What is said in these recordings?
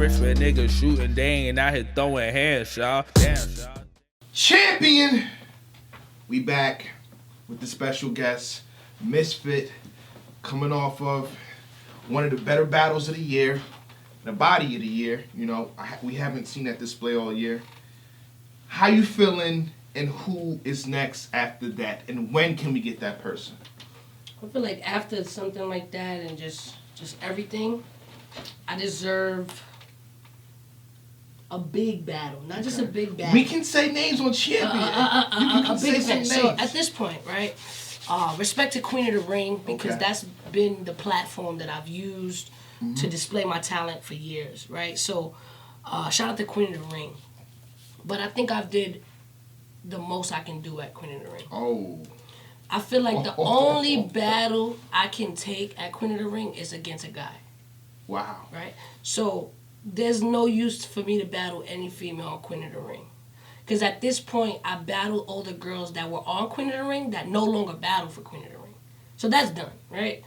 rich for niggas shooting, they ain't out here throwing hands, y'all. Damn, y'all. Champion! We back with the special guest, MS.FIT, coming off of one of the better battles of the year, the body of the year. You know, we haven't seen that display all year. How you feeling, and who is next after that, and when can we get that person? I feel like after something like that and just everything, I deserve a big battle, not just a big battle. We can say names on Champion. You can say some names. So at this point, right, respect to Queen of the Ring, because that's been the platform that I've used to display my talent for years, right? So shout out to Queen of the Ring. But I think I've did the most I can do at Queen of the Ring. Oh. I feel like the only battle I can take at Queen of the Ring is against a guy. Wow. Right? So there's no use for me to battle any female on Queen of the Ring. Because at this point, I battled all the girls that were on Queen of the Ring that no longer battle for Queen of the Ring. So that's done, right?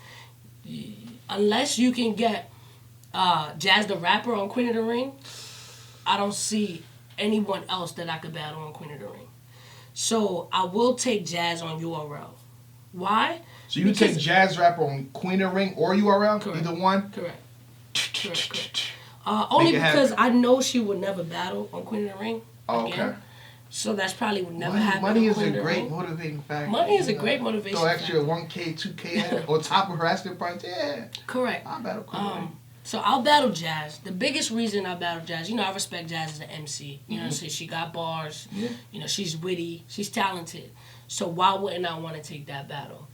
Unless you can get Jazz the Rapper on Queen of the Ring, I don't see anyone else that I could battle on Queen of the Ring. So I will take Jazz on URL. Why? So you take Jazz Rapper on Queen of the Ring or URL? Correct. Either one? Correct. Only because I know she would never battle on Queen of the Ring again. Okay. So that's probably would never happen. Money is a great motivating factor. Money is a great motivation factor. So extra 1K, 2K on top of her asking price, yeah. Correct. I'll battle Queen of the Ring. So I'll battle Jazz. The biggest reason I battle Jazz, you know, I respect Jazz as an MC. You know what I'm saying? She got bars. Yeah. You know, she's witty. She's talented. So why wouldn't I want to take that battle?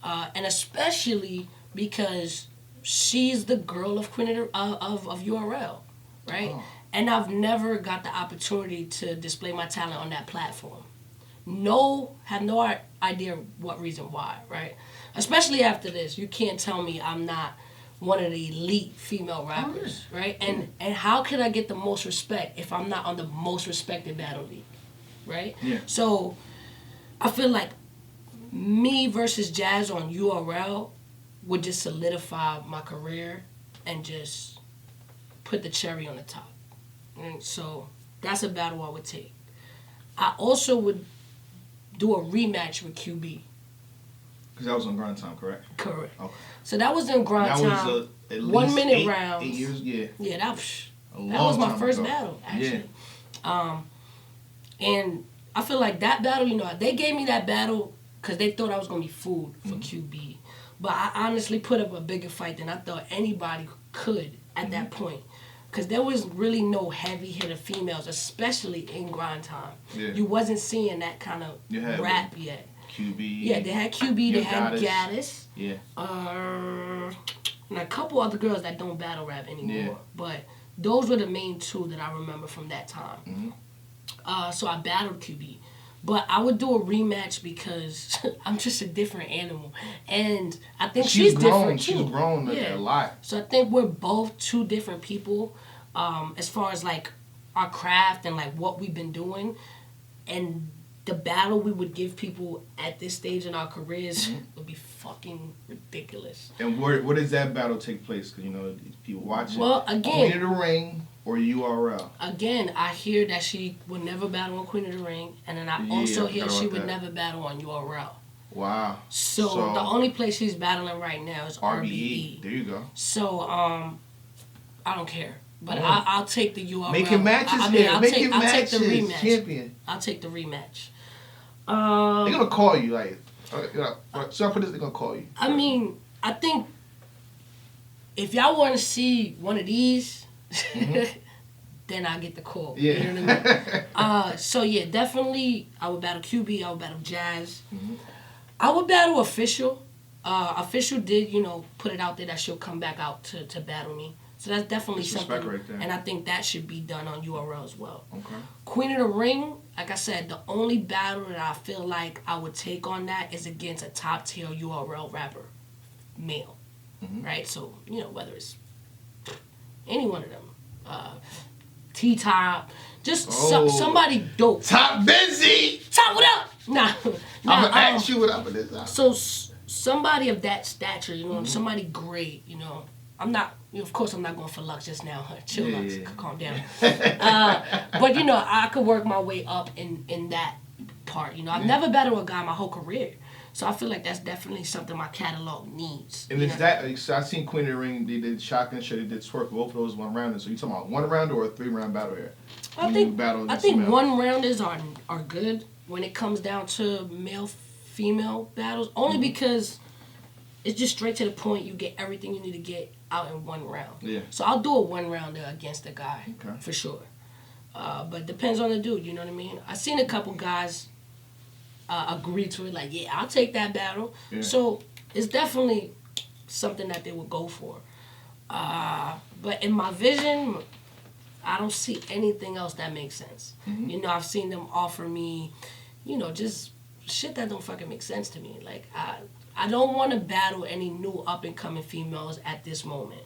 And especially because she's the girl of Queen of URL, right? Oh. And I've never got the opportunity to display my talent on that platform. Have no idea what reason why, right? Especially after this, you can't tell me I'm not one of the elite female rappers, right? And how can I get the most respect if I'm not on the most respected battle league, right? Yeah. So I feel like me versus Jazz on URL would just solidify my career and just put the cherry on the top. And so that's a battle I would take. I also would do a rematch with QB. Because that was on Grind Time, correct? Correct. Okay. So that was in Grind Time. That was at least 1 minute rounds. 8 years, yeah. Yeah, that was my first battle, actually. Yeah. And I feel like that battle, you know, they gave me that battle because they thought I was going to be food for QB. But I honestly put up a bigger fight than I thought anybody could at that point. Because there was really no heavy hitter females, especially in Grind Time. Yeah. You wasn't seeing that kind of rap yet. QB. Yeah, they had QB, they had Gaddis. Yeah. And a couple other girls that don't battle rap anymore. Yeah. But those were the main two that I remember from that time. So I battled QB. But I would do a rematch because I'm just a different animal. And I think she's different too. She's grown a lot. So I think we're both two different people as far as like our craft and like what we've been doing. And the battle we would give people at this stage in our careers would be fucking ridiculous. And where does that battle take place? Because, you know, people watching. Well, again, Queen of the Ring or URL? Again, I hear that she would never battle on Queen of the Ring. And then I also hear she would never battle on URL. Wow. So the only place she's battling right now is RBE. There you go. So, I don't care. But I'll take the URL. Making matches here. I'll take the rematch. Champion. I'll take the rematch. They're gonna call you, like, so after this, they're gonna call you. I mean, I think if y'all want to see one of these, then I get the call. Yeah. You know what I mean? So yeah, definitely, I would battle QB. I would battle Jazz. I would battle Official. Official did, you know, put it out there that she'll come back out to battle me. So that's definitely something, right there. And I think that should be done on URL as well. Okay. Queen of the Ring, like I said, the only battle that I feel like I would take on that is against a top tier URL rapper, male, right? So, you know, whether it's any one of them, T-Top, just somebody dope. Top Busy! Top, what up? Nah. I'm going to ask you what up with this. So somebody of that stature, you know, somebody great, you know. I'm not. Of course, I'm not going for Lux just now. Chill, Lux. Yeah. Calm down. But I could work my way up in that part. I've never battled a guy my whole career. So I feel like that's definitely something my catalog needs. And is that, so I seen Queen of the Ring, they did Shotgun Shit, they did Twerk, both of those one rounders. So you talking about 1 rounder or a 3-round battle here? I think 1 rounders are good when it comes down to male female battles. Only because it's just straight to the point. You get everything you need to get out in 1 round. Yeah. So I'll do a 1 rounder against a guy for sure. But depends on the dude. You know what I mean? I've seen a couple guys agree to it, like, yeah, I'll take that battle. Yeah. So it's definitely something that they would go for. But in my vision, I don't see anything else that makes sense. Mm-hmm. I've seen them offer me, just shit that don't fucking make sense to me. Like, I don't want to battle any new up and coming females at this moment.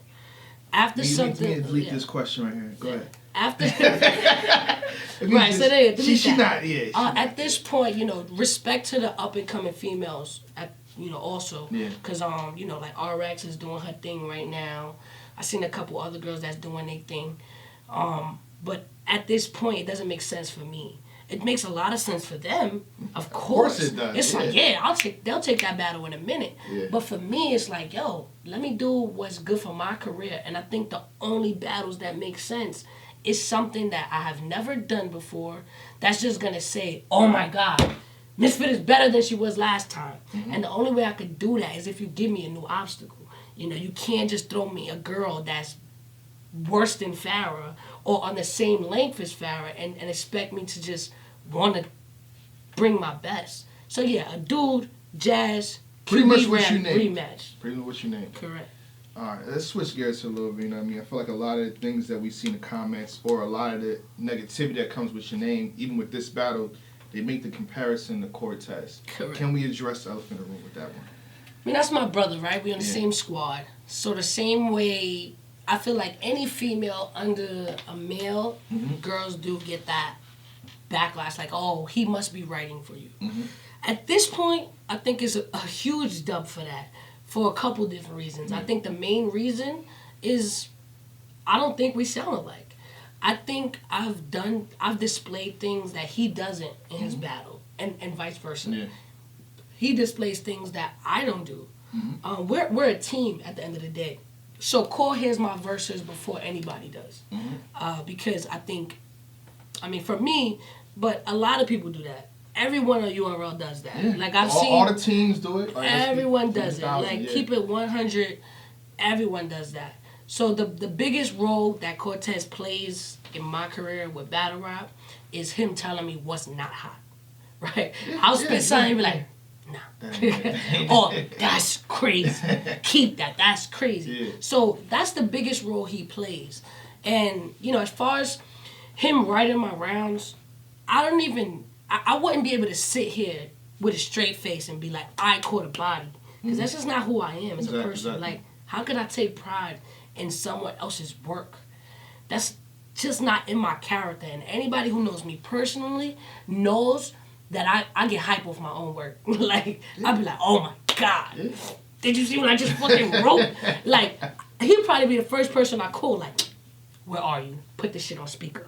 After something, you delete this question right here. Go ahead. After, right? So they delete she not. Yeah. At this point, respect to the up and coming females. Also, because like RX is doing her thing right now. I seen a couple other girls that's doing their thing. But at this point, it doesn't make sense for me. It makes a lot of sense for them, of course. It does. It's like, they'll take that battle in a minute. Yeah. But for me, it's like, yo, let me do what's good for my career. And I think the only battles that make sense is something that I have never done before. That's just gonna say, oh my God, MS.FIT is better than she was last time. Mm-hmm. And the only way I could do that is if you give me a new obstacle. You can't just throw me a girl that's worse than Farrah or on the same length as Farrah and expect me to just want to bring my best. So yeah, a dude, Jazz, pretty much what you named. Rematch. Pretty much what you named. Correct. All right, let's switch gears a little bit. I feel like a lot of the things that we see in the comments or a lot of the negativity that comes with your name, even with this battle, they make the comparison to Cortez. Correct. Can we address the elephant in the room with that one? That's my brother, right? We on the same squad. So the same way, I feel like any female under a male, girls do get that backlash, like, oh, he must be writing for you. Mm-hmm. At this point, I think it's a huge dub for that, for a couple different reasons. I think the main reason is I don't think we sound alike. I think I've displayed things that he doesn't in his battle, and vice versa. Yeah. He displays things that I don't do. Mm-hmm. We're a team at the end of the day. So Cole hears my verses before anybody does. Mm-hmm. Because for me, but a lot of people do that. Everyone on URL does that. Yeah. Like I've seen all the teams do it. Like, everyone does it. Like keep it 100. Everyone does that. So the biggest role that Cortez plays in my career with battle rap is him telling me what's not hot. Right? I'll spit something and be like, nah. Or that's crazy. Keep that. That's crazy. Yeah. So that's the biggest role he plays. And as far as him writing my rounds, I wouldn't be able to sit here with a straight face and be like, I caught a body. Because that's just not who I am as a person. Exactly. Like, how could I take pride in someone else's work? That's just not in my character. And anybody who knows me personally knows that I get hype off my own work. Like, I'd be like, oh my God. Did you see what I just fucking wrote? Like, he'd probably be the first person I call, like, where are you? Put this shit on speaker.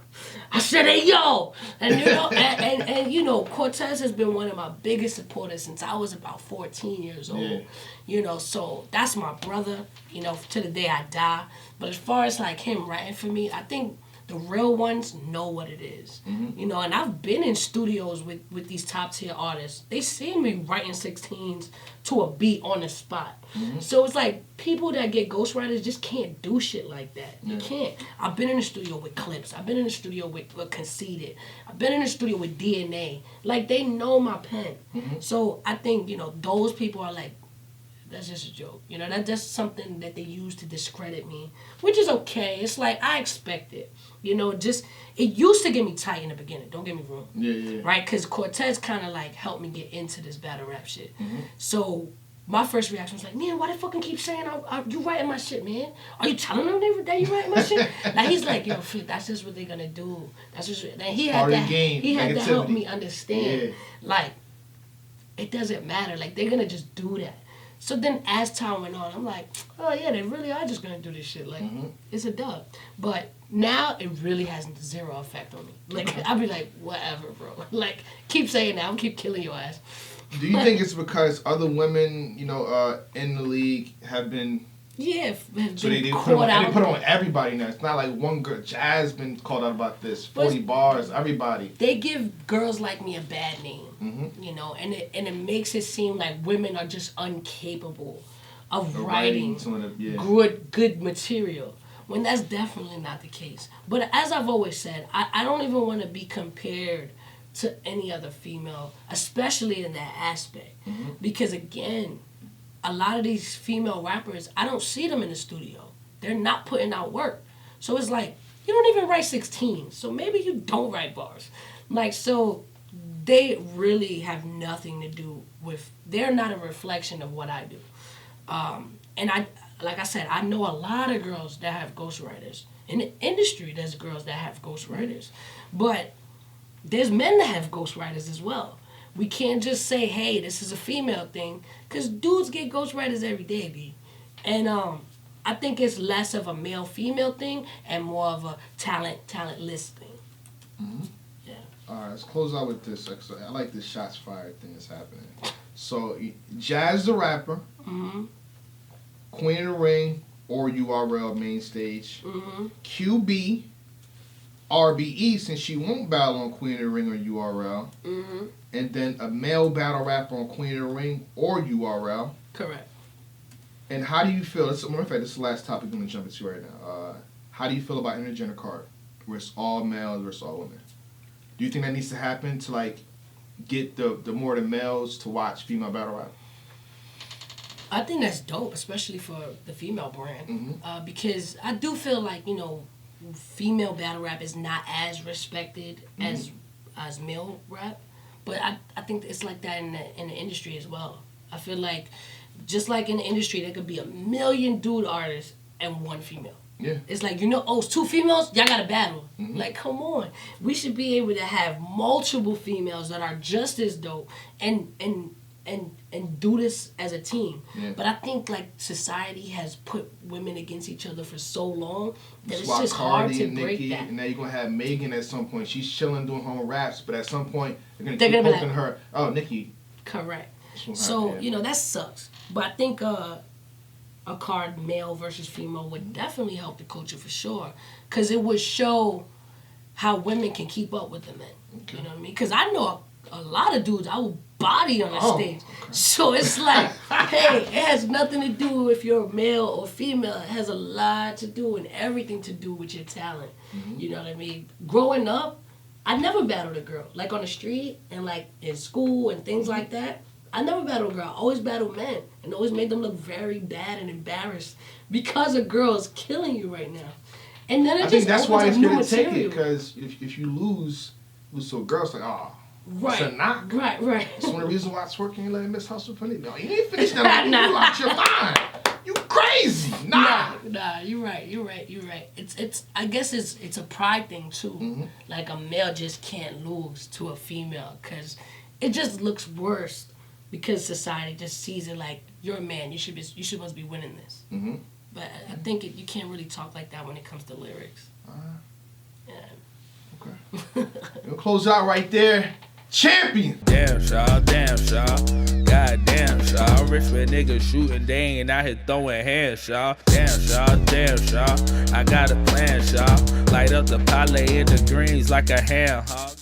I said, hey, yo! And and Cortez has been one of my biggest supporters since I was about 14 years old. Yeah. So that's my brother, to the day I die. But as far as, like, him writing for me, I think the real ones know what it is. Mm-hmm. And I've been in studios with these top-tier artists. They see me writing 16s to a beat on the spot. Mm-hmm. So it's like people that get ghostwriters just can't do shit like that. Yeah. You can't. I've been in the studio with Clips. I've been in the studio with Conceited. I've been in the studio with DNA. Like, they know my pen. Mm-hmm. So I think, those people are like, that's just a joke. That's just something that they use to discredit me, which is okay. It's like, I expect it. It used to get me tight in the beginning. Don't get me wrong. Yeah. Right? Because Cortez kind of, like, helped me get into this battle rap shit. Mm-hmm. So my first reaction was like, man, why they fucking keep saying you writing my shit, man? Are you telling them that you writing my shit? Like, he's like, yo, Fit, that's just what they're going to do. That's just... And he had to help me understand. Yeah. Like, it doesn't matter. Like, they're going to just do that. So then as time went on, I'm like, oh yeah, they really are just gonna do this shit. Like, it's a dub. But now it really has zero effect on me. Like, I'll be like, whatever, bro. Like, keep saying that. I'll keep killing your ass. Do you think it's because other women, you know, in the league have been... Yeah, so they put on everybody now. It's not like one girl. Jazz been called out about this. 40 bars, everybody. They give girls like me a bad name, you know, and it makes it seem like women are just incapable of writing some of the, good material, when that's definitely not the case. But as I've always said, I don't even want to be compared to any other female, especially in that aspect, because again, a lot of these female rappers, I don't see them in the studio. They're not putting out work. So it's like, you don't even write 16, so maybe you don't write bars. Like, so they really have nothing to do with, they're not a reflection of what I do. And like I said, I know a lot of girls that have ghostwriters. In the industry, there's girls that have ghostwriters. But there's men that have ghostwriters as well. We can't just say, hey, this is a female thing, because dudes get ghostwriters every day, B. And I think it's less of a male-female thing and more of a talentless thing. Yeah. All right, let's close out with this. I like this shots fired thing that's happening. So, Jazz the rapper, Queen of the Ring, or URL main stage, QB, RBE, since she won't battle on Queen of the Ring or URL, and then a male battle rapper on Queen of the Ring or URL. Correct. And how do you feel? This is the last topic I'm going to jump into right now. How do you feel about intergender card, where it's all males versus all women? Do you think that needs to happen to like get the more the males to watch female battle rap? I think that's dope, especially for the female brand, because I do feel like, you know, female battle rap is not as respected as male rap, but I think it's like that in the industry as well. I feel like just like in the industry, there could be a million dude artists and one female. Yeah. It's like, you know, oh, it's two females, y'all got to battle. Like, come on. We should be able to have multiple females that are just as dope and do this as a team. Yeah. But I think like society has put women against each other for so long that it's just hard to break that. And now you're gonna have Megan at some point. She's chilling doing her own raps, but at some point they're gonna keep poking her. Oh, Nikki. Correct. So you know that sucks. But I think a card male versus female would definitely help the culture for sure, because it would show how women can keep up with the men. Okay. You know what I mean? Because I know a lot of dudes I will body on the stage. Okay. So it's like, hey, it has nothing to do if you're male or female. It has a lot to do and everything to do with your talent. You know what I mean? Growing up, I never battled a girl. Like on the street and like in school and things like that. I never battled a girl. I always battled men and always made them look very bad and embarrassed because a girl is killing you right now. And then I think that's why it's going to take it, because if you lose to a girl, it's like, oh. Right. It's a knock. Right. That's one of the reasons why it's working. You let Miss Hustle put it. No, you ain't finished that. You out your mind. You crazy. Nah, you're right. It's. I guess it's a pride thing too. Like a male just can't lose to a female because it just looks worse because society just sees it like you're a man. You're supposed to be winning this. But I think you can't really talk like that when it comes to lyrics. Yeah. Okay. We'll close out right there. Champion. Damn, Shaw. God damn, Shaw. Rich with niggas shooting, they ain't out here throwing hands, Shaw. Damn, Shaw. I got a plan, Shaw. Light up the parlay in the greens like a ham hog.